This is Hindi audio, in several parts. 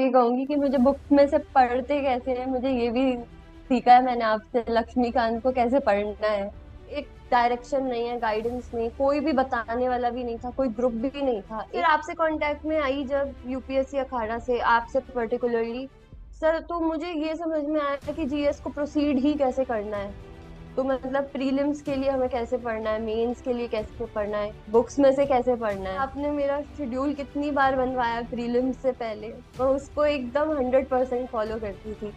ये कहूंगी कि मुझे बुक्स में से पढ़ते कैसे हैं, मुझे ये भी सीखा है मैंने आपसे, लक्ष्मीकांत को कैसे पढ़ना है। एक डायरेक्शन नहीं है, गाइडेंस नहीं, कोई भी बताने वाला भी नहीं था, कोई ग्रुप भी नहीं था। फिर आपसे कांटेक्ट में आई जब यूपीएससी अखाड़ा से, आपसे पर्टिकुलरली सर, तो मुझे ये समझ में आया कि जीएस को प्रोसीड ही कैसे करना है। तो मतलब प्रीलिम्स के लिए हमें कैसे पढ़ना है, मेंस के लिए कैसे पढ़ना है, बुक्स में से कैसे पढ़ना है। आपने मेरा शेड्यूल कितनी बार बनवाया प्रीलिम्स से पहले, मैं उसको एकदम 100% फॉलो करती थी।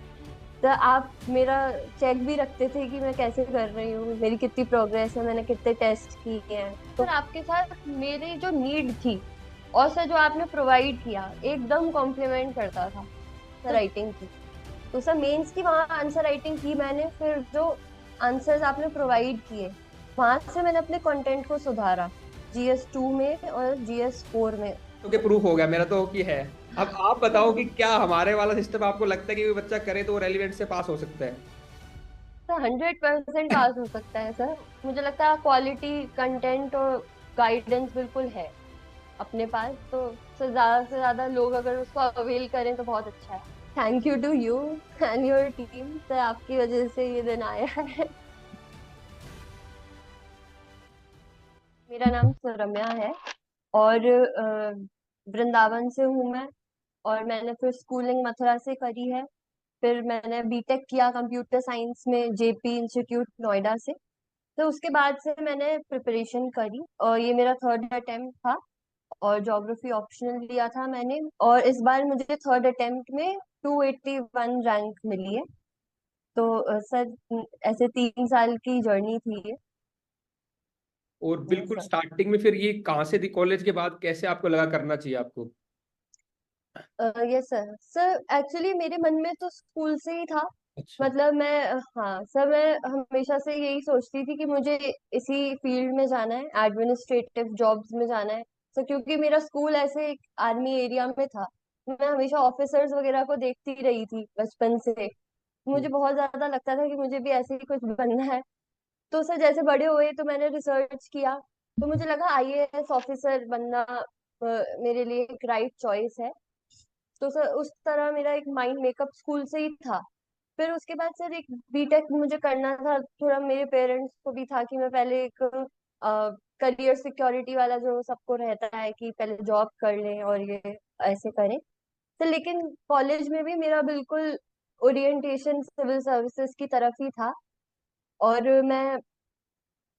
तो आप मेरा चेक भी रखते थे कि मैं कैसे कर रही हूँ, मेरी कितनी प्रोग्रेस है, मैंने कितने टेस्ट किए हैं। तो आपके साथ मेरी जो नीड थी और सर जो आपने प्रोवाइड किया एकदम कॉम्प्लीमेंट करता था सर राइटिंग की। तो सर मेंस की वहां आंसर राइटिंग की मैंने, फिर जो आंसर्स आपने प्रोवाइड किए वहां से मैंने अपने कंटेंट को सुधारा, जीएस 2 में और जीएस 4 में। तो क्या प्रूफ हो गया मेरा तो कि है। अब आप बताओ कि क्या हमारे वाला सिस्टम आपको लगता है कि कोई बच्चा करे तो वो रेलिवेंट से पास हो सकता है? सर 100% पास हो सकता है सर। मुझे लगता है क्वालिटी कंटेंट और गाइडेंस बिल्कुल है अपने पास, तो सर ज्यादा से ज्यादा लोग अगर उसको अवेल करें तो बहुत अच्छा है। Thank you to you and your team sir, आपकी वजह से ये दिन आया है। मेरा नाम रम्या है और वृंदावन से हूँ मैं। और मैंने फिर स्कूलिंग मथुरा से करी है। फिर मैंने बीटेक किया कंप्यूटर साइंस में जेपी इंस्टीट्यूट नोएडा से। तो उसके बाद से मैंने प्रिपरेशन करी और ये मेरा थर्ड अटेम्प्ट था। और ज्योग्राफी ऑप्शनल लिया था मैंने, और इस बार मुझे थर्ड अटेम्प्ट में 281 रैंक मिली है। तो सर ऐसे 3 साल की जर्नी थी ये। और यस बिल्कुल सर। स्टार्टिंग में फिर ये कहाँ से थी, कॉलेज के बाद कैसे आपको लगा करना चाहिए आपको? Yes sir. सर एक्चुअली मेरे मन में तो स्कूल से ही था। अच्छा। मतलब मैं हाँ सर, मैं हमेशा से यही सोचती थी कि मुझे इसी फील्ड में जाना है, एडमिनिस्ट्रेटिव जॉब्स में जाना है सर, क्योंकि मेरा स्कूल ऐसे एक आर्मी एरिया में था। मैं हमेशा ऑफिसर्स वगैरह को देखती रही थी बचपन से। मुझे बहुत ज्यादा लगता था कि मुझे भी ऐसे ही कुछ बनना है। तो सर जैसे बड़े हुए तो मैंने रिसर्च किया, तो मुझे लगा आईएएस ऑफिसर बनना मेरे लिए एक राइट चॉइस है। तो सर उस तरह मेरा एक माइंड मेकअप स्कूल से ही था। फिर उसके बाद सर एक बीटेक मुझे करना था, थोड़ा मेरे पेरेंट्स को भी था कि मैं पहले एक करियर सिक्योरिटी वाला जो सबको रहता है कि पहले जॉब कर लें और ये ऐसे करें। तो लेकिन कॉलेज में भी मेरा बिल्कुल ओरिएंटेशन सिविल सर्विसेज की तरफ ही था। और मैं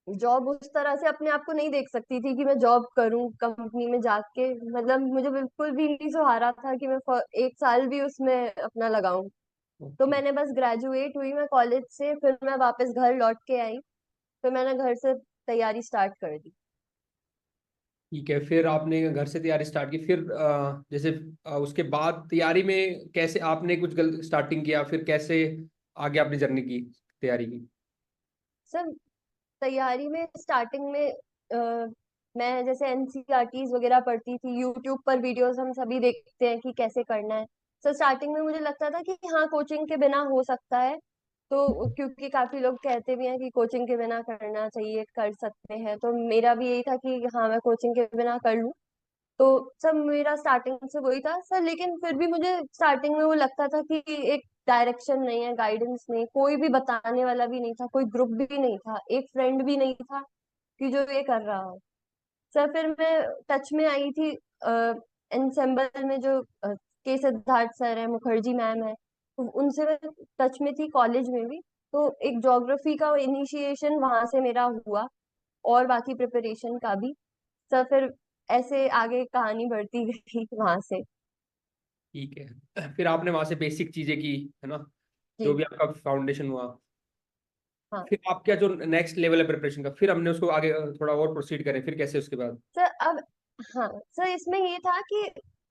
जॉब उस तरह से अपने आप को नहीं देख सकती थी कि मैं जॉब करूं कंपनी में जाके। मतलब मुझे बिल्कुल भी नहीं सहारा था कि मैं एक साल भी उसमें अपना लगाऊं। तो ओके। मैंने बस ग्रेजुएट हुई मैं कॉलेज से, फिर मैं वापस घर लौट के आई। फिर मैंने घर से तैयारी स्टार्ट कर दी। ठीक है, फिर आपने घर से तैयारी स्टार्ट की, फिर जैसे उसके बाद तैयारी में कैसे आपने कुछ गलत स्टार्टिंग किया, फिर कैसे आगे आपने जर्नी की, तैयारी की? सर तैयारी में स्टार्टिंग में मैं जैसे एनसीईआरटीज वगैरह पढ़ती थी, यूट्यूब पर वीडियोस हम सभी देखते हैं कि कैसे करना है। सर स्टार्टिंग में मुझे लगता था कि हाँ कोचिंग के बिना हो सकता है। तो क्योंकि काफी लोग कहते भी हैं कि कोचिंग के बिना करना चाहिए, कर सकते हैं, तो मेरा भी यही था कि हाँ मैं कोचिंग के बिना कर लूँ। तो सब मेरा स्टार्टिंग से वही था सर। लेकिन फिर भी मुझे स्टार्टिंग में वो लगता था कि एक डायरेक्शन नहीं है, गाइडेंस नहीं, कोई भी बताने वाला भी नहीं था, कोई ग्रुप भी नहीं था, एक फ्रेंड भी नहीं था कि जो ये कर रहा हो। सर फिर मैं टच में आई थी एनसेम्बल में जो के सिद्धार्थ सर है, मुखर्जी मैम है, तो उनसे मैं टच में थी कॉलेज में भी। तो एक ज्योग्राफी का इनिशिएशन वहां से मेरा हुआ, और बाकी प्रिपरेशन का भी। सर फिर ऐसे आगे कहानी बढ़ती गई वहां से। ठीक है, फिर आपने वहां से बेसिक चीजें की, है ना, जो जी भी आपका फाउंडेशन हुआ। हाँ। फिर आपका जो नेक्स्ट लेवल है प्रिपरेशन का, फिर हमने उसको आगे थोड़ा और प्रोसीड करें, फिर कैसे उसके बाद? सर अब हाँ सर, इसमें ये था कि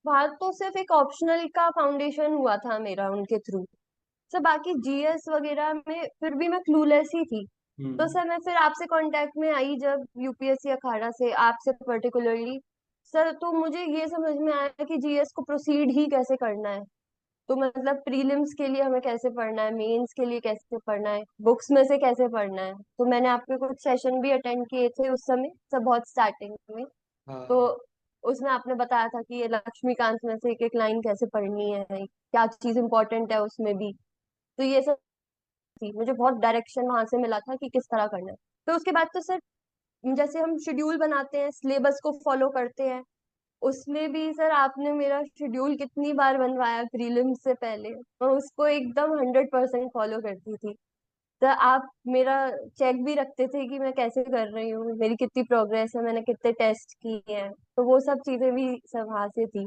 बाहर तो सिर्फ एक ऑप्शनल का फाउंडेशन हुआ था मेरा उनके थ्रू। सर बाकी जीएस वगैरह में फिर भी मैं क्लूलेस ही थी। तो हम्म। सर मैं फिर आपसे कांटेक्ट में आई जब यूपीएससी अखाड़ा से, आपसे पर्टिकुलरली सर, तो मुझे ये समझ में आया कि जीएस को प्रोसीड ही कैसे करना है। तो मतलब प्रीलिम्स के लिए हमें कैसे पढ़ना है, मेंस के लिए कैसे पढ़ना है, बुक्स में से कैसे पढ़ना है। तो मैंने आपके कुछ सेशन भी अटेंड किए थे उस समय, सब बहुत स्टार्टिंग में। तो हाँ। उसमें आपने बताया था कि ये लक्ष्मीकांत में से एक एक लाइन कैसे पढ़नी है, क्या चीज इंपॉर्टेंट है उसमें भी। तो ये सब थी, मुझे बहुत डायरेक्शन वहां से मिला था कि किस तरह करना है। तो उसके बाद तो सर, जैसे हम शेड्यूल बनाते हैं, सिलेबस को फॉलो करते हैं, उसमें भी सर आपने मेरा शेड्यूल कितनी बार बनवाया प्रीलिम्स से पहले, मैं उसको एकदम 100% फॉलो करती थी। तो आप मेरा चेक भी रखते थे कि मैं कैसे कर रही हूँ, मेरी कितनी प्रोग्रेस है, मैंने कितने टेस्ट किए हैं, तो वो सब चीजें भी सब वहां से थी।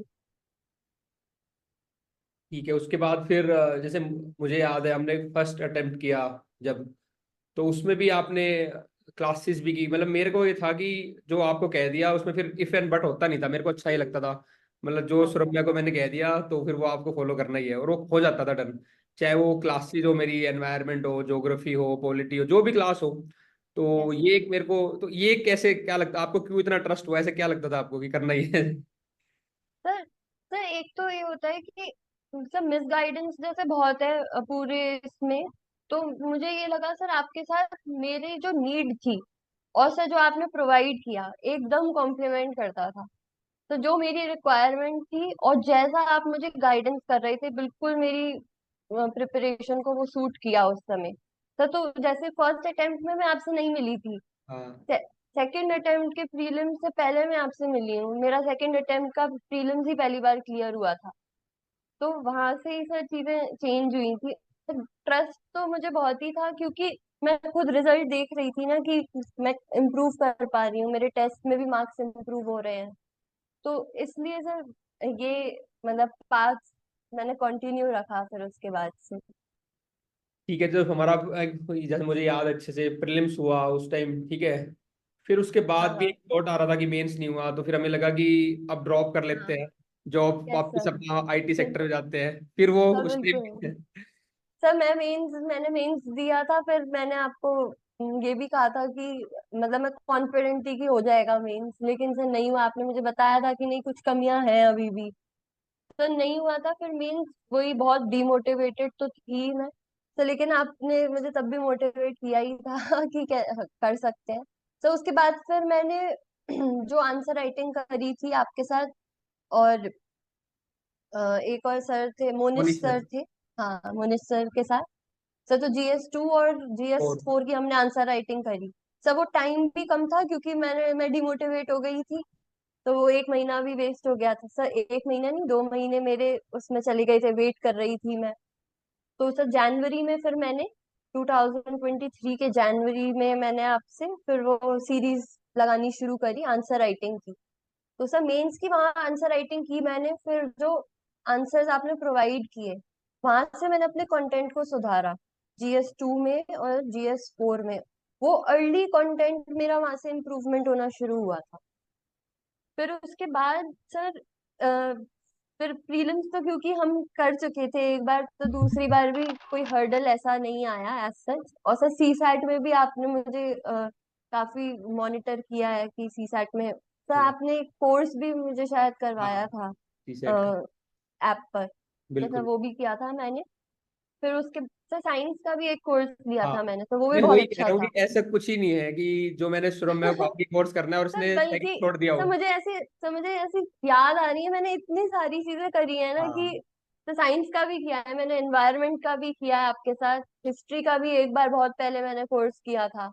ठीक है, उसके बाद फिर जैसे मुझे याद है हमने फर्स्ट अटेम्प्ट किया जब, तो उसमें भी आपने क्लासेस भी की। मतलब मेरे को ये था कि जो आपको कह दिया उसमें फिर इफ एंड बट होता नहीं था, मेरे को अच्छा ही लगता था। मतलब जो हाँ सुरम्या को मैंने कह दिया तो फिर वो आपको फॉलो करना ही है, और वो हो जाता था डन। चाहे वो क्लासेस हो, मेरी एनवायरनमेंट हो, ज्योग्राफी हो, पॉलिटी हो, जो भी क्लास हो। तो यस ये एक मेरे को, तो ये कैसे, क्या लगता आपको, क्यों इतना ट्रस्ट हुआ, ऐसे क्या लगता था आपको कि करना ही है? सर। सर एक तो ये होता है कि सब मिस गाइडेंस जैसे बहुत है पूरे इसमें। तो मुझे ये लगा सर आपके साथ मेरी जो नीड थी, और सर जो आपने प्रोवाइड किया एकदम कॉम्प्लीमेंट करता था। तो जो मेरी रिक्वायरमेंट थी और जैसा आप मुझे गाइडेंस कर रहे थे, बिल्कुल मेरी प्रिपरेशन को वो सूट किया उस समय। तो जैसे फर्स्ट अटेम्प्ट में मैं आपसे नहीं मिली थी, हाँ। सेकंड अटेम्प्ट के प्रीलिम्स से पहले मैं आपसे मिली हूँ, मेरा सेकंड अटेम्प्ट का प्रीलिम्स ही पहली बार क्लियर हुआ था। तो वहां से ही सब चीजें चेंज हुई थी। ट्रस्ट तो मुझे बहुत ही था, क्योंकि मैं खुद रिजल्ट देख रही थी ना कि मैं इम्प्रूव कर पा रही हूँ, मेरे टेस्ट में भी मार्क्स इम्प्रूव हो रहे हैं। तो इसलिए सर ये मतलब पास मैंने कंटिन्यू रखा फिर उसके बाद से। ठीक है, जब हमारा जैसे मुझे याद है अच्छे से, प्रीलिम्स हुआ उस टाइम, ठीक है। फिर उसके हाँ बाद भी हाँ एक थॉट आ रहा था कि मेंस नहीं हुआ, तो फिर हमें लगा कि अब ड्रॉप कर हाँ। लेते हैं, जॉब यस वापस सर। अपना आईटी सेक्टर में जाते हैं, फिर वो सर उस बिल्कुल। टाइम। सर मैंने मेंस दिया था, फिर मैंने आपको ये भी कहा था कि मतलब मैं कॉन्फिडेंट थी कि हो जाएगा मेंस, लेकिन सर नहीं हुआ। आपने मुझे बताया था कि नहीं कुछ कमियां हैं अभी भी, तो नहीं हुआ था फिर मेंस। वही बहुत डिमोटिवेटेड तो थी मैं, तो लेकिन आपने मुझे तब भी मोटिवेट किया ही था कि कर सकते हैं। तो उसके बाद फिर मैंने जो आंसर राइटिंग करी थी आपके साथ, और एक और सर थे, मोनिश मनीष सर। सर थे। हाँ मोनिश सर के साथ। सर तो GS2 और जीएस और फोर की हमने आंसर राइटिंग करी। सर वो टाइम भी कम था, क्योंकि मैं डिमोटिवेट हो गई थी, तो वो एक महीना भी वेस्ट हो गया था सर। एक महीना नहीं, 2 महीने मेरे उसमें चले गए थे, वेट कर रही थी मैं। तो सर जनवरी में फिर मैंने 2023 के जनवरी में मैंने आपसे फिर वो सीरीज लगानी शुरू करी आंसर राइटिंग की। तो सर मेंस की वहां आंसर राइटिंग की मैंने, फिर जो आंसर्स आपने प्रोवाइड किए वहां से मैंने अपने कंटेंट को सुधारा, GS2 में और GS4 में। वो अर्ली कंटेंट मेरा वहां से इम्प्रूवमेंट होना शुरू हुआ था। फिर उसके बाद सर फिर प्रीलिम्स तो क्योंकि हम कर चुके थे एक बार, तो दूसरी बार भी कोई हर्डल ऐसा नहीं आया एज सच। और सर सी सैट में भी आपने मुझे काफी मॉनिटर किया है कि सी सैट में सर आपने कोर्स भी मुझे शायद करवाया हाँ, था टी सेट का। ऐप पर। तो सर बिल्कुल। वो भी किया था मैंने। फिर उसके सर साइंस का भी एक कोर्स लिया हाँ, था मैंने, तो वो भी मैं बहुत वही कह अच्छा रहा हूँ कि था। ऐसा कुछ ही नहीं है कि जो मैंने शुरू में बाकी कोर्स करना है और सर उसने सेकंड बल्कि छोड़ दिया हो। मुझे ऐसे याद आ रही है, मैंने इतनी सारी चीजें करी है ना कि हाँ, तो साइंस का भी किया है मैंने, एनवायरनमेंट का भी किया है आपके साथ, हिस्ट्री का भी एक बार बहुत पहले मैंने कोर्स किया था।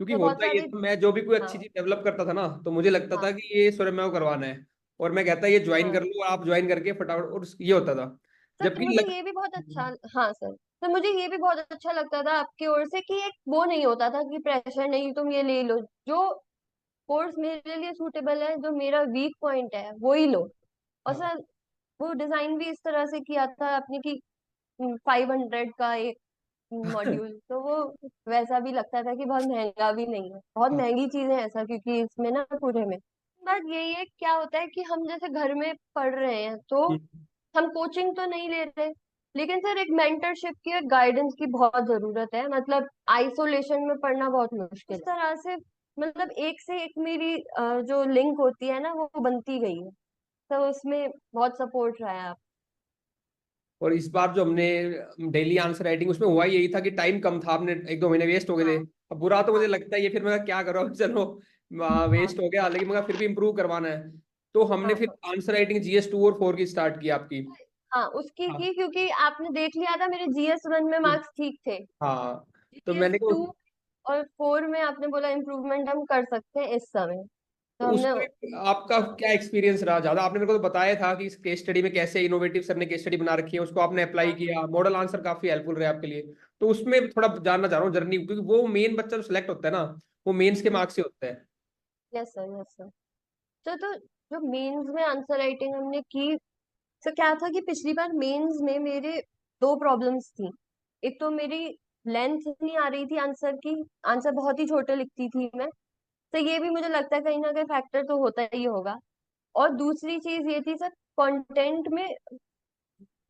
क्योंकि तो बहुत होता ये सारे। तो, मैं जो भी कोई अच्छी हाँ चीज डेवलप करता था ना, तो मुझे लगता था हाँ कि ये स्वयं को करवाना है, और मैं कहता ये ज्वाइन कर हाँ। लो, आप ज्वाइन करके फटाफट, और ये होता था। सर जबकि मुझे लग ये भी बहुत अच्छा। हाँ सर। तो मुझे ये भी बहुत अच्छा लगता था आपकी ओर से कि एक वो नहीं होता था कि प्रेशर नहीं, तुम ये ले लो, जो कोर्स मेरे लिए सूटेबल है, जो मेरा वीक पॉइंट है वो ही लो। और हाँ। सर वो डिजाइन भी इस तरह से किया था आपने कि 500 का एक मॉड्यूल, तो वो वैसा भी लगता था कि बहुत महंगा भी नहीं है, बहुत हाँ। महंगी चीजें हैं ऐसा, क्योंकि इसमें ना पूरे में बात यही है। क्या होता है कि हम जैसे घर में पढ़ रहे हैं, तो हम्म। हम कोचिंग तो नहीं ले रहे, लेकिन सर एक मेंटरशिप की, एक गाइडेंस की बहुत जरूरत है। मतलब आइसोलेशन में पढ़ना बहुत मुश्किल है। इस तरह से मतलब एक से एक मेरी जो लिंक होती है ना वो बनती गई है। तो उसमें बहुत सपोर्ट रहा है आप। और इस बार जो हमने डेली आंसर राइटिंग, उसमें हुआ यही था कि टाइम कम था, अपने 1-2 महीने वेस्ट हो गए थे। हाँ अब बुरा तो मुझे हाँ लगता है ये, फिर मैं क्या करूँ, चलो हाँ वेस्ट हो गया, लेकिन मगर फिर भी इम्प्रूव करवाना है। तो हमने हाँ फिर हाँ। आंसर राइटिंग GS 2 और 4 की स्टार्ट की आपकी। हाँ उसकी हाँ। की, क्योंकि आपने देख लिया था मेरे GS 1 में मार्क्स ठीक थे। हाँ तो मैंने को, GS 2 और 4 में आपने बोला इम्प्रूवमेंट हम कर सकते हैं इस समय, तो तो हमने। उसमें आपका हाँ। क्या एक्सपीरियंस रहा ज्यादा? आपने मेरे को तो बताया था कि इस केस स्टडी में कैसे इनोवेटिव सर ने केस स्टडी बना रखी है, उसको आपने अप्लाई हाँ। किया, मॉडल आंसर काफी हेल्पफुल रहे आपके लिए। तो उसमें थोड़ा जानना चाह रहा हूँ जर्नी, क्योंकि वो मेन बच्चा जो सिलेक्ट होता है ना, वो मेंस के मार्क्स से होता है। Yes sir, yes sir. तो जो मेंस में आंसर राइटिंग हमने की, तो क्या था कि पिछली बार मेंस में मेरे दो प्रॉब्लम्स थी। एक तो मेरी लेंथ नहीं आ रही थी आंसर की, आंसर बहुत ही छोटे लिखती थी मैं। तो ये भी मुझे लगता है कहीं ना कहीं फैक्टर तो होता ही होगा। और दूसरी चीज ये थी सर, कंटेंट में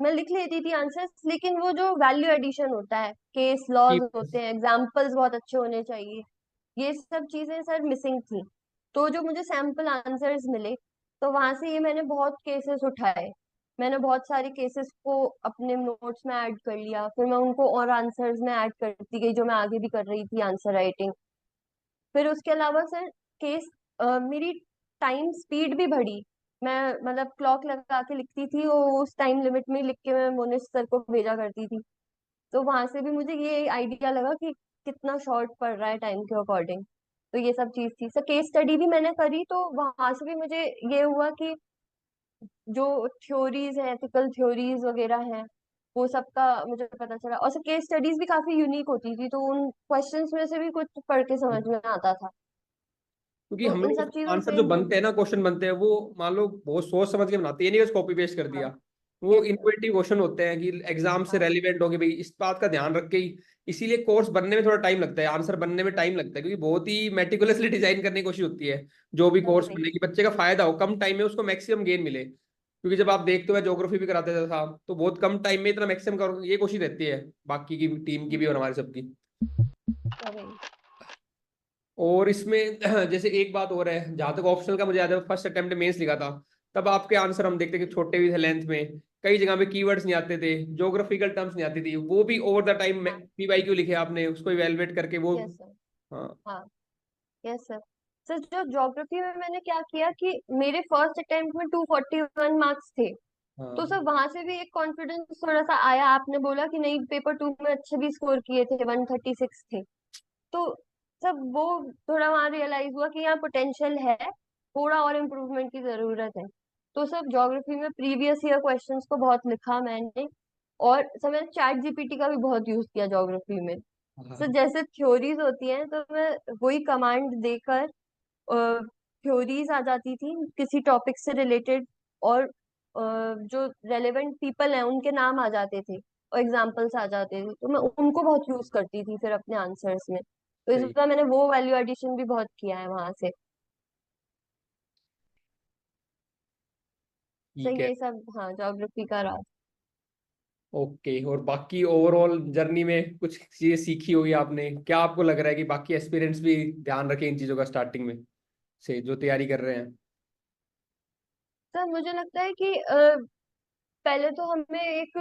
मैं लिख लेती थी आंसर्स, लेकिन वो जो वैल्यू एडिशन होता है, केस लॉज होते हैं, एग्जाम्पल्स बहुत अच्छे होने चाहिए, ये सब चीजें सर मिसिंग थी। तो जो मुझे सैम्पल आंसर्स मिले, तो वहां से ये मैंने बहुत केसेस उठाए। मैंने बहुत सारे केसेस को अपने नोट्स में ऐड कर लिया, फिर मैं उनको और आंसर्स में ऐड करती गई, जो मैं आगे भी कर रही थी आंसर राइटिंग। फिर उसके अलावा सर केस मेरी टाइम स्पीड भी बढ़ी। मैं मतलब क्लॉक लगा के लिखती थी, वो उस टाइम लिमिट में लिख के मैं मोनिश सर को भेजा करती थी। तो वहां से भी मुझे ये आइडिया लगा कि कितना शॉर्ट पड़ रहा है टाइम के अकॉर्डिंग। तो ये सब चीज थी सर, केस स्टडी भी मैंने करी, तो वहां से भी मुझे ये हुआ कि जो थ्योरीज है, एथिकल थ्योरीज वगैरह हैं, वो सब का मुझे पता चला। और सर केस स्टडीज भी काफी यूनिक होती थी, तो उन क्वेश्चंस में से भी कुछ पढ़ के समझ में आता था। क्योंकि तो हम इन लोग सब चीजों आंसर से जो इम्प्रूव। बनते हैं ना, क्वेश्चन बनते हैं, वो मान लो बहुत सोच समझ के बनाते हैं, ये नहीं बस कॉपी पेस्ट कर हाँ। दिया। वो यस सर। इनोवेटिव क्वेश्चन होते हैं कि एग्जाम से हाँ। रेलिवेंट हो गए भाई, इस बात का ध्यान रख के ही। इसीलिए कोर्स बनने में थोड़ा टाइम लगता है, आंसर बनने में टाइम लगता है, क्योंकि बहुत ही मेटिकुलसली डिजाइन करने की कोशिश होती है। जो भी वही कोर्स वही। बने कि बच्चे का फायदा हो, कम टाइम में उसको मैक्सिमम गेन मिले। क्योंकि जब आप देखते हो, ज्योग्राफी भी कराते था, तो बहुत कम टाइम में इतना मैक्सिमम करो, ये कोशिश रहती है बाकी की टीम की भी और हमारे सबकी। वही। और इसमें जैसे एक बात और है, जहां तक ऑप्शनल का मुझे याद है, फर्स्ट अटेम्प्ट मेंस लिखा था, तब आपके आंसर हम देखते कि छोटे भी थे लेंथ में, कई जगह पे कीवर्ड्स नहीं आते थे, ज्योग्राफिकल टर्म्स नहीं आती थी, वो भी ओवर द टाइम हाँ। PYQ लिखे आपने, उसको इवेलुएट करके वो। Yes sir. हाँ। हाँ। Yes sir. सर जो ज्योग्राफी में मैंने क्या किया कि मेरे फर्स्ट अटेम्प्ट में 241 मार्क्स थे। तो हाँ। सर वहां से भी एक कॉन्फिडेंस थोड़ा सा आया। आपने बोला कि नहीं, पेपर 2 में अच्छे भी स्कोर किए थे, 136 थे। तो सब वो थोड़ा वहां रियलाइज हुआ कि यहाँ पोटेंशियल है, थोड़ा और इम्प्रूवमेंट की जरूरत है। तो सब ज्योग्राफी में प्रीवियस ईयर क्वेश्चंस को बहुत लिखा मैंने। और सब मैंने चैट जीपीटी का भी बहुत यूज किया ज्योग्राफी में। सो हाँ। जैसे थ्योरीज होती हैं, तो मैं वही कमांड देकर थ्योरीज आ जाती थी किसी टॉपिक से रिलेटेड। और जो रेलेवेंट पीपल हैं उनके नाम आ जाते थे, और एग्जाम्पल्स आ जाते थे, तो मैं उनको बहुत यूज करती थी फिर अपने आंसर्स में। तो इस सही। बार मैंने वो वैल्यू एडिशन भी बहुत किया है वहां से। तो ठीक है। ये सब हाँ ज्योग्राफी का रहा। ओके, और बाकी ओवरऑल जर्नी में कुछ चीजें सीखी होगी आपने, क्या आपको लग रहा है कि बाकी एस्पिरेंट्स भी ध्यान रखें इन चीजों का स्टार्टिंग में से, जो तैयारी कर रहे हैं? तो मुझे लगता है कि पहले तो हमें एक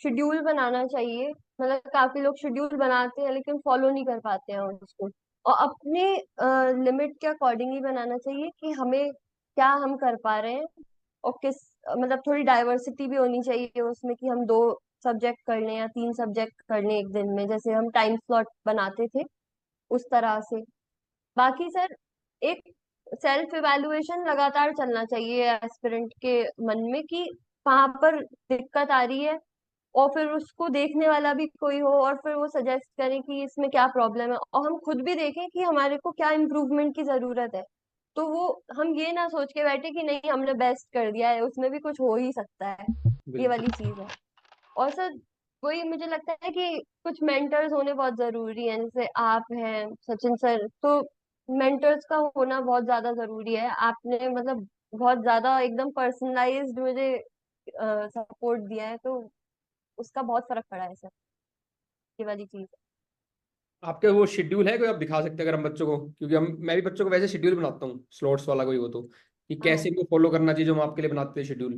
शेड्यूल बनाना चाहिए। मतलब काफी लोग शेड्यूल बनाते हैं लेकिन फॉलो नहीं कर पाते हैं उसको। और अपने लिमिट के अकॉर्डिंग ही बनाना चाहिए कि हमें क्या हम कर पा रहे हैं। और किस मतलब थोड़ी डाइवर्सिटी भी होनी चाहिए उसमें, कि हम 2 सब्जेक्ट कर लें या 3 सब्जेक्ट कर लें एक दिन में, जैसे हम टाइम स्लॉट बनाते थे उस तरह से। बाकी सर एक सेल्फ इवैल्यूएशन लगातार चलना चाहिए एस्पिरेंट के मन में, कि कहाँ पर दिक्कत आ रही है। और फिर उसको देखने वाला भी कोई हो, और फिर वो सजेस्ट करे कि इसमें क्या प्रॉब्लम है, और हम खुद भी देखें कि हमारे को क्या इम्प्रूवमेंट की जरूरत है। तो वो हम ये ना सोच के बैठे कि नहीं हमने बेस्ट कर दिया है, उसमें भी कुछ हो ही सकता है। ये बिल्कुल। वाली चीज है। और सर वही मुझे लगता है कि कुछ मेंटर्स होने बहुत जरूरी हैं, जैसे आप हैं सचिन सर, तो मेंटर्स का होना बहुत ज्यादा जरूरी है। आपने मतलब बहुत ज्यादा एकदम पर्सनलाइज्ड मुझे सपोर्ट दिया है, तो उसका बहुत फर्क पड़ा है सर। ये वाली चीज है। आपके वो शेड्यूल है कोई, आप दिखा सकते हैं अगर हम बच्चों को, क्योंकि हम मैं भी बच्चों को वैसे शेड्यूल बनाता हूँ, स्लॉट्स वाला कोई हो तो, कि हाँ कैसे इनको फॉलो करना चाहिए जो हम आपके लिए बनाते हैं शेड्यूल।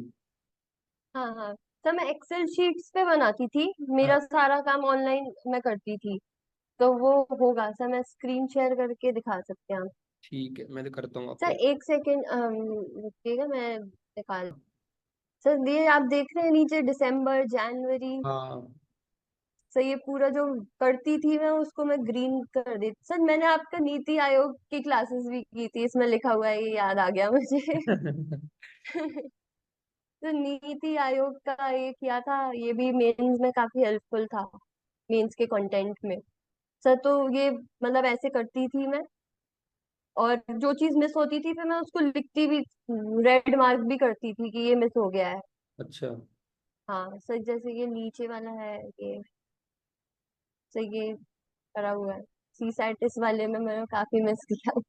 हाँ। हाँ सर मैं एक्सेल शीट्स पे बनाती थी, मेरा सारा काम ऑनलाइन मैं करती थी। तो वो होगा सर, मैं स्क्रीन शेयर करके दिखा सकते हैं आप। ठीक है, मैं तो करता हूँ सर आपको। एक सेकेंड रुकिएगा, मैं निकाल। सर ये आप देख रहे हैं नीचे, दिसंबर, जनवरी। हाँ। सर ये पूरा जो करती थी मैं, उसको मैं ग्रीन कर देती। सर मैंने आपका नीति आयोग की क्लासेस भी की थी, इसमें लिखा हुआ है, ये याद आ गया मुझे। तो नीति आयोग का ये किया था, ये भी मेंस में काफी हेल्पफुल था, मेंस के कंटेंट में। सर तो ये मतलब ऐसे करती थी मैं, और जो चीज मिस होती थी फिर मैं उसको लिखती भी, रेड मार्क भी करती थी कि ये मिस हो गया है। अच्छा। हाँ सर, जैसे ये नीचे वाला है ये, सर ये करा हुआ है। सी सैट इस वाले में मैंने काफी मिस किया।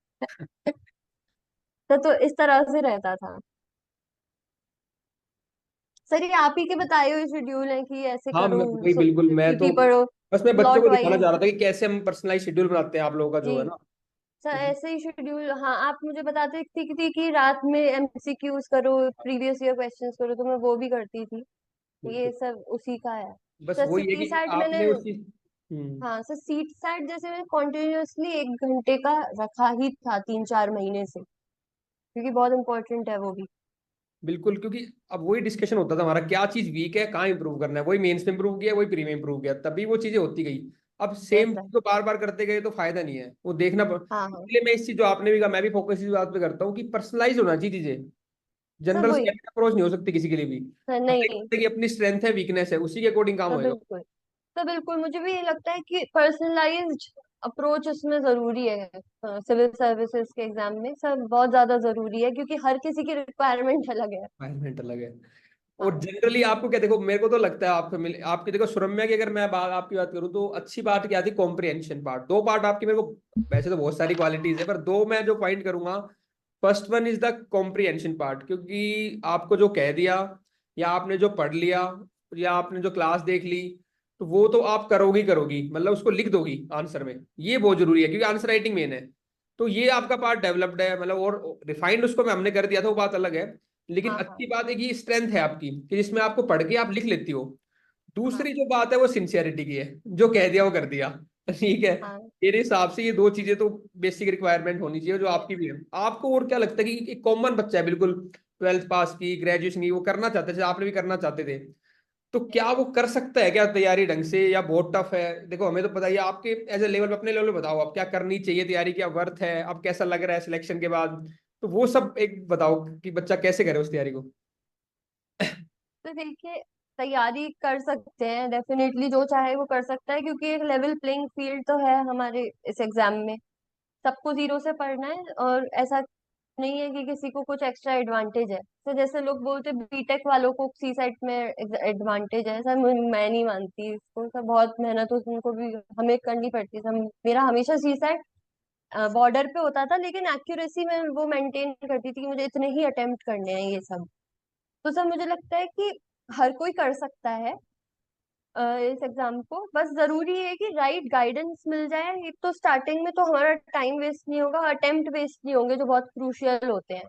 तो इस तरह से रहता था। सर ये आप ही के बताए हुए शेड्यूल है कि ऐसे हाँ, करो, वही बिल्कुल, मैं तो टीटी पढ़ो, बस मैं बच्चों प्लॉट को दिखाना चाह वाइज। रहा था कि कैसे हम पर्सनलाइज शेड्यूल बनाते हैं आप लोगों का जी जो है ना। सर, ऐसे ही शेड्यूल। हाँ आप मुझे बताते थी कि रात में एमसीक्यूज करो, प्रीवियस ईयर क्वेश्चंस करो, तो मैं वो भी करती थी। ये बिल्कुल। सब उसी का है। बस सर वही है सी कि सैट मैंने, आपने उस चीज। हाँ सर सीट सैट जैसे मैंने कॉन्टिन्यूअसली 1 घंटे का रखा ही था 3-4 महीने से, क्योंकि बहुत इंपॉर्टेंट है वो भी। बिल्कुल, क्योंकि अब वही डिस्कशन होता था हमारा, क्या चीज वीक है, कहाँ इंप्रूव करना है, वही मेंस में इंप्रूव किया, वही प्री में इंप्रूव किया, तभी वो चीजें होती गई। अब यस सेम सर। चीज को बार बार करते गए तो फायदा नहीं है, वो देखना हाँ हाँ इसलिए मैं इस चीज जो आपने भी कहा, मैं भी फोकस इस बात पे करता हूँ कि पर्सनलाइज होना चाहिए चीजें। सर जनरल वही। अप्रोच नहीं हो सकती किसी के लिए भी। सर हमें नहीं। लगता है कि अपनी स्ट्रेंथ है, वीकनेस है, उसी के अकॉर्डिंग काम सर होएगा। बिल्कुल। सर बिल्कुल, मुझे भी ये लगता है कि पर्सनलाइज्ड अप्रोच इसमें जरूरी है। सिविल सर्विसेज के एग्जाम में सर बहुत ज्यादा जरूरी है, क्योंकि हर किसी की रिक्वायरमेंट अलग है। एनवायरमेंट अलग है। और हाँ जनरली आपको क्या, देखो मेरे को तो लगता है आपसे मिले आपकी, देखो सुरम्या की अगर मैं बात आपकी बात करूँ तो अच्छी बात क्या थी, कॉम्प्रिहेंशन पार्ट, दो पार्ट आपकी मेरे को, वैसे तो बहुत सारी क्वालिटीज है पर दो मैं जो पॉइंट करूंगा। First one is the comprehension part, क्योंकि आपको जो कह दिया या आपने जो पढ़ लिया या आपने जो क्लास देख ली, तो वो तो आप करोगी करोगी, मतलब उसको लिख दोगी आंसर में, ये बहुत जरूरी है क्योंकि आंसर राइटिंग मेन है। तो ये आपका पार्ट डेवलप्ड है, मतलब और रिफाइंड उसको मैं हमने कर दिया था, वो बात अलग है। लेकिन हाँ हाँ अच्छी बात है कि स्ट्रेंथ है आपकी कि जिसमें आपको पढ़ के आप लिख लेती हो। हाँ दूसरी जो बात है वो सिंसियरिटी की है, जो कह दिया वो कर दिया। ठीक है। हाँ। मेरे हिसाब से ये दो चीजें तो बेसिक रिक्वायरमेंट होनी चाहिए, जो आपकी भी है। आपको और क्या लगता है कि एक कॉमन बच्चा है बिल्कुल, 12th पास की, ग्रेजुएशन की, वो करना चाहते थे, आपने भी करना चाहते थे, तो क्या वो कर सकता है क्या तैयारी ढंग से, या बहुत टफ है? देखो हमें तो पता ही है, आपके एज ए लेवल, अपने लेवल पे बताओ आप क्या करनी चाहिए तैयारी, क्या वर्थ है, अब कैसा लग रहा है सिलेक्शन के बाद, तो वो सब एक बताओ कि बच्चा कैसे करे उस तैयारी को। तो देखिए, तैयारी कर सकते हैं डेफिनेटली, जो चाहे वो कर सकता है, क्योंकि एक लेवल प्लेइंग फील्ड तो है हमारे इस एग्जाम में। सबको जीरो से पढ़ना है, और ऐसा नहीं है कि किसी को कुछ एक्स्ट्रा एडवांटेज है। तो जैसे लोग बोलते बीटेक वालों को सी सेट में एडवांटेज है, सर मैं नहीं मानती इसको। सर बहुत मेहनत उनको भी हमें करनी पड़ती है सर। मेरा हमेशा सी सेट बॉर्डर पे होता था, लेकिन एक्यूरेसी में वो मेंटेन करती थी कि मुझे इतने ही अटेम्प्ट करने हैं ये सब। तो सर मुझे लगता है कि हर कोई कर सकता है इस एग्जाम को, बस जरूरी है कि राइट गाइडेंस मिल जाए। एक तो स्टार्टिंग में तो हमारा टाइम वेस्ट नहीं होगा, अटेम्प्ट वेस्ट नहीं होंगे, जो बहुत क्रूशियल होते हैं।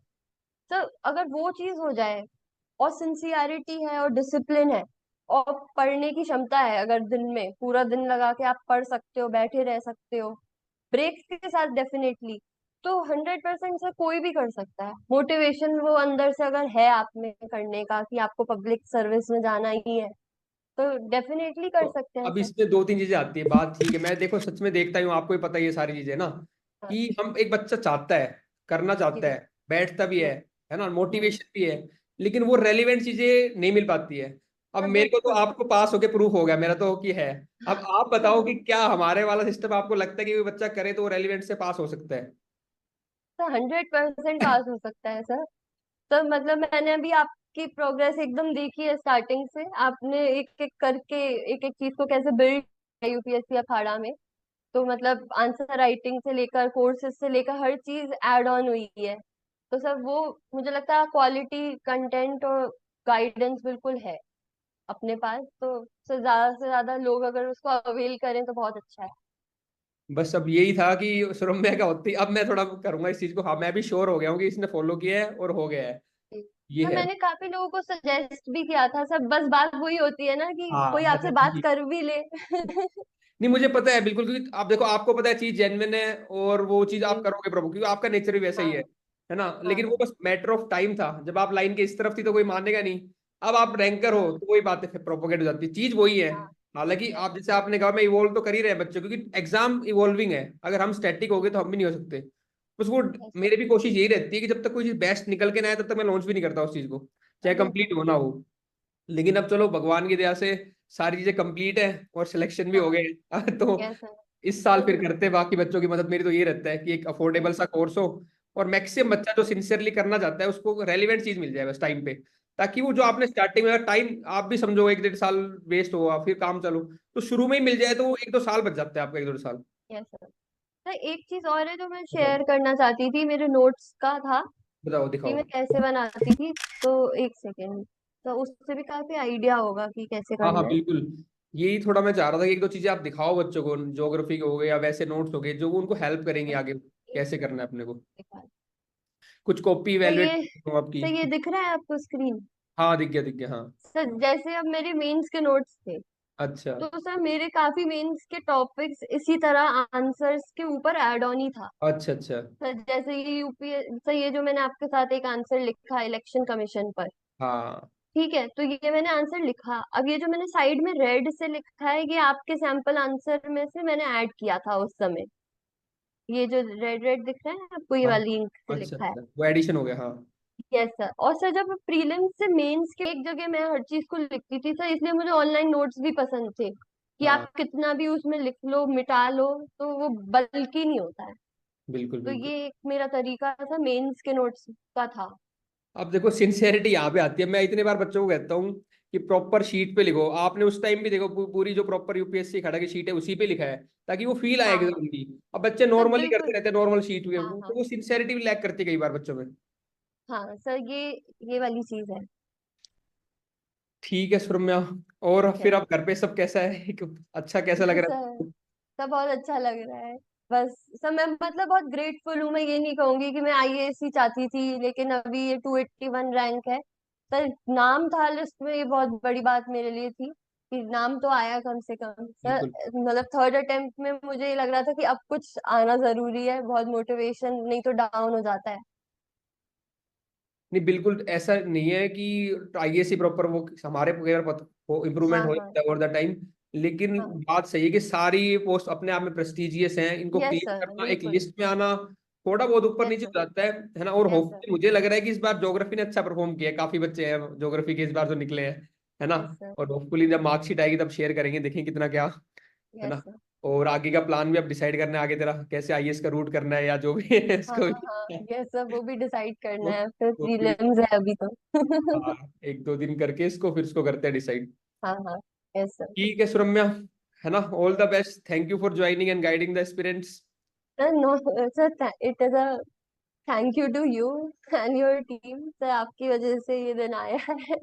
तो अगर वो चीज हो जाए, और सिंसियरिटी है और डिसिप्लिन है और पढ़ने की क्षमता है, अगर दिन में पूरा दिन लगा के आप पढ़ सकते हो, बैठे रह सकते हो ब्रेक्स के साथ डेफिनेटली, तो 100% से कोई भी कर सकता है। मोटिवेशन वो अंदर से अगर है आप में करने का, कि आपको पब्लिक सर्विस में जाना ही है, तो डेफिनेटली तो कर सकते हैं अब सर। इसमें दो तीन चीजें आती है बात, ठीक है, मैं देखो सच में देखता हूँ, आपको भी पता ही है ये सारी चीजें ना, हाँ कि हम एक बच्चा चाहता है, करना जी चाहता जी। है, बैठता भी हम्म है ना, हम्म। मोटिवेशन भी है, लेकिन वो रेलिवेंट चीजें नहीं मिल पाती है। अब सर मेरे को तो बिल्कुल। आपको पास होके प्रूफ हो गया मेरा तो कि है। अब आप बताओ कि क्या हमारे वाला सिस्टम आपको लगता है कि वो बच्चा करे तो रेलिवेंट से पास हो सकता है? सर 100% पास हो सकता है सर। तो मतलब मैंने अभी आपकी प्रोग्रेस एकदम देखी है, स्टार्टिंग से आपने एक एक करके एक एक चीज को कैसे बिल्ड किया यूपीएससी अखाड़ा में। तो मतलब आंसर राइटिंग से लेकर कोर्सेज से लेकर हर चीज ऐड ऑन हुई है। तो सर वो मुझे लगता है क्वालिटी कंटेंट और गाइडेंस बिल्कुल है अपने पास। तो सर ज्यादा से ज्यादा लोग अगर उसको अवेल करें तो बहुत अच्छा है। बस अब यही था कि सुरम्या का होती, अब मैं थोड़ा करूंगा इस चीज को, हाँ मैं भी श्योर हो गया हूँ कि इसने फॉलो किया है और हो गया है। ये तो है। मैंने काफी लोगों को सजेस्ट भी किया था सर, बस बात वही होती है ना कि कोई हाँ आपसे मतलब बात कर भी ले। नहीं मुझे पता है बिल्कुल, क्योंकि आप देखो आपको पता है चीज जेन्युइन है और वो चीज आप जी। करोगे प्रभु, क्योंकि आपका नेचर भी वैसा ही हाँ है ना। हाँ लेकिन वो हाँ। बस मैटर ऑफ टाइम था, जब आप लाइन के इस तरफ थी तो कोई मानेगा नहीं। अब आप रैंकर हो हाँ तो वही बात है, प्रोपोगेट हो जाती है, चीज वही है। हाँ। हालांकि यस आप जैसे आपने कहा, मैं इवोल्व तो कर ही रहे हैं बच्चों, क्योंकि एग्जाम इवॉल्विंग है, अगर हम स्टैटिक हो गए तो हम भी नहीं हो सकते। बस वो यस सर। मेरी भी कोशिश यही रहती है कि जब तक कोई चीज बेस्ट निकल के ना आए तब तक मैं लॉन्च भी नहीं करता उस चीज को, चाहे बिल्कुल कंप्लीट हो ना हो। लेकिन अब चलो भगवान की दया से सारी चीजें कंप्लीट है और सिलेक्शन भी हो हाँ। गए तो यस इस साल फिर सर। करते हैं बाकी बच्चों की मदद। मेरी तो ये रहता है कि एक अफोर्डेबल सा कोर्स हो, और मैक्सिमम बच्चा जो सिंसियरली करना चाहता है उसको रेलिवेंट चीज मिल जाए बस टाइम पे, ताकि वो जो आपने स्टार्टिंग में टाइम, आप भी समझो 1 1.5 साल वेस्ट हुआ फिर काम चालू, तो शुरू में ही मिल जाए तो वो 1 2 साल बच जाते हैं आपका, 1 2 साल। Yes sir. सर एक चीज और है जो मैं बताओ शेयर करना चाहती थी, मेरे नोट्स का था बताओ कि दिखाओ। मैं कैसे बनाती थी। तो एक सेकेंड, तो उससे भी काफी आइडिया होगा कि कैसे हाँ हाँ करना है। बिल्कुल, यही थोड़ा मैं चाह रहा था कि 1 2 चीजें आप दिखाओ बच्चों को, ज्योग्राफी के हो गए या वैसे नोट्स हो गए जो उनको हेल्प करेंगे बस आगे एक कैसे करना है अपने को। दिखा। कुछ कॉपी तो इवेलुएट ये आपकी। तो ये दिख रहा है आपको स्क्रीन। हाँ दिख गया दिख गया, हाँ। सर जैसे अब मेरे मेंस के नोट्स थे, अच्छा तो सर मेरे काफी मेंस के टॉपिक्स इसी तरह आंसर्स के ऊपर ऐड ऑन ही था। अच्छा अच्छा। सर जैसे ये यूपीएस, सर ये जो मैंने आपके साथ एक आंसर लिखा इलेक्शन कमीशन पर, हाँ ठीक है, तो ये मैंने आंसर लिखा। अब ये जो मैंने साइड में रेड से लिखा है, ये आपके सैंपल आंसर में से मैंने ऐड किया था उस समय। ये जो रेड रेड दिख रहा है आपको, ये हाँ। वाली इंक से अच्छा लिखा है। अच्छा, वो एडिशन हो गया, हाँ। Yes sir. और सर जब प्रीलिम्स से मेंस के एक जगह मैं हर चीज को लिखती थी सर, इसलिए मुझे ऑनलाइन नोट्स भी पसंद थे कि हाँ आप कितना भी उसमें लिख लो मिटा लो तो वो बल्कि नहीं होता है। बिल्कुल तो बिल्कुल। ये एक मेरा तरीका था मेंस के नोट्स का था। अब देखो सिंसियरिटी यहाँ पे आती है, मैं इतने बार बच्चों को कहता हूँ कि प्रॉपर शीट पे लिखो। आपने उस टाइम भी देखो पूरी जो प्रॉपर यूपीएससी खड़ा की शीट है उसी पे लिखा है, ताकि वो फील आए हाँ एग्जाम हाँ की। अब बच्चे सर नॉर्मली करते बिल्कुल। रहते हैं, नॉर्मल शीट पे, हाँ तो हाँ वो सिंसियरिटी भी लैक करती है कई बार बच्चों में। हाँ सर, ये वाली चीज है। ठीक है सुरम्या। और ठीक है फिर अब घर पे सब कैसा है अच्छा कैसा लग रहा सर। है? सब बहुत अच्छा लग रहा है। बस सर मैं मतलब बहुत ग्रेटफुल हूँ। मैं ये नहीं कहूंगी कि मैं आईएएस ही चाहती थी, लेकिन अभी ये 281 रैंक है। सर नाम था लिस्ट में, ये बहुत बड़ी बात मेरे लिए थी कि नाम तो आया कम से कम सर। बिल्कुल। मतलब थर्ड अटेम्प्ट में मुझे ये लग रहा था कि अब कुछ आना जरूरी है, बहुत मोटिवेशन नहीं तो डाउन हो जाता है। नहीं बिल्कुल ऐसा नहीं है कि आईएएस प्रॉपर वो हमारे वगैरह वो इम्प्रूवमेंट हाँ हो हाँ ओवर द टाइम। लेकिन हाँ। बात सही है कि सारी पोस्ट अपने आप में प्रेस्टिजियस हैं, इनको यस क्लियर सर करना, एक बिल्कुल। लिस्ट में आना थोड़ा बहुत ऊपर यस नीचे सर। हो जाता है ना। और यस सर। होपफुली मुझे लग रहा है कि इस बार ज्योग्राफी ने अच्छा परफॉर्म किया है, काफी बच्चे हैं ज्योग्राफी के इस बार जो निकले हैं, है ना। Yes sir. और होपफुली जब मार्कशीट आएगी तब शेयर करेंगे, देखें कितना क्या, है यस ना। सर। और आगे का प्लान भी अब डिसाइड करना है, आगे तेरा कैसे आईएएस का रूट करना है या जो भी है हाँ इसको हाँ। भी यस सर, वो भी डिसाइड करना वो है, फिर वो भी प्रीलिम्स है अभी तो। हाँ 1 2 दिन करके इसको फिर इसको करते हैं डिसाइड। हाँ हाँ। Yes sir. ठीक है सुरम्या, है ना। All the best, thank you for joining and guiding the aspirants. Sir no sir, it is a thank you to you and your team sir, आपकी वजह से ये दिन आया है।